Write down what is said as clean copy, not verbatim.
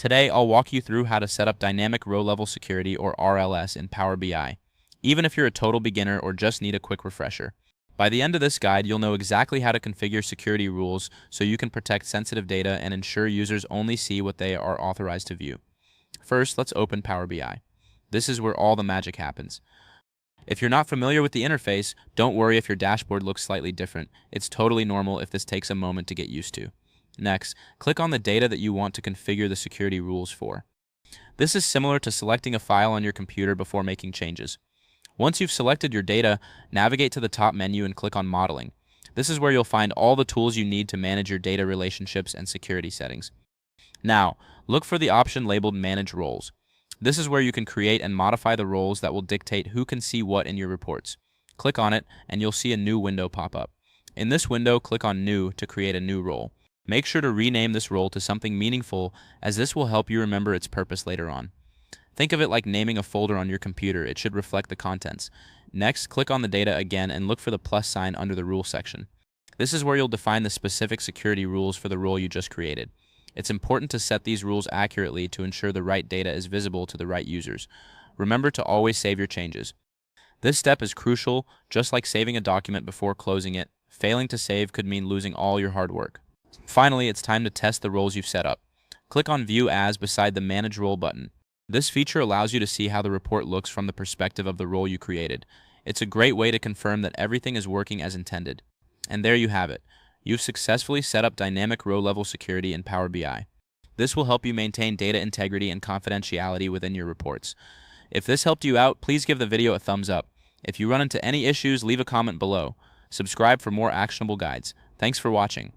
Today, I'll walk you through how to set up dynamic row-level security or RLS in Power BI, even if you're a total beginner or just need a quick refresher. By the end of this guide, you'll know exactly how to configure security rules so you can protect sensitive data and ensure users only see what they are authorized to view. First, let's open Power BI. This is where all the magic happens. If you're not familiar with the interface, don't worry if your dashboard looks slightly different. It's totally normal if this takes a moment to get used to. Next, click on the data that you want to configure the security rules for. This is similar to selecting a file on your computer before making changes. Once you've selected your data, navigate to the top menu and click on Modeling. This is where you'll find all the tools you need to manage your data relationships and security settings. Now, look for the option labeled Manage Roles. This is where you can create and modify the roles that will dictate who can see what in your reports. Click on it, and you'll see a new window pop up. In this window, click on New to create a new role. Make sure to rename this role to something meaningful, as this will help you remember its purpose later on. Think of it like naming a folder on your computer. It should reflect the contents. Next, click on the data again and look for the plus sign under the Rule section. This is where you'll define the specific security rules for the role you just created. It's important to set these rules accurately to ensure the right data is visible to the right users. Remember to always save your changes. This step is crucial, just like saving a document before closing it. Failing to save could mean losing all your hard work. Finally, it's time to test the roles you've set up. Click on View As beside the Manage Role button. This feature allows you to see how the report looks from the perspective of the role you created. It's a great way to confirm that everything is working as intended. And there you have it. You've successfully set up dynamic row-level security in Power BI. This will help you maintain data integrity and confidentiality within your reports. If this helped you out, please give the video a thumbs up. If you run into any issues, leave a comment below. Subscribe for more actionable guides. Thanks for watching.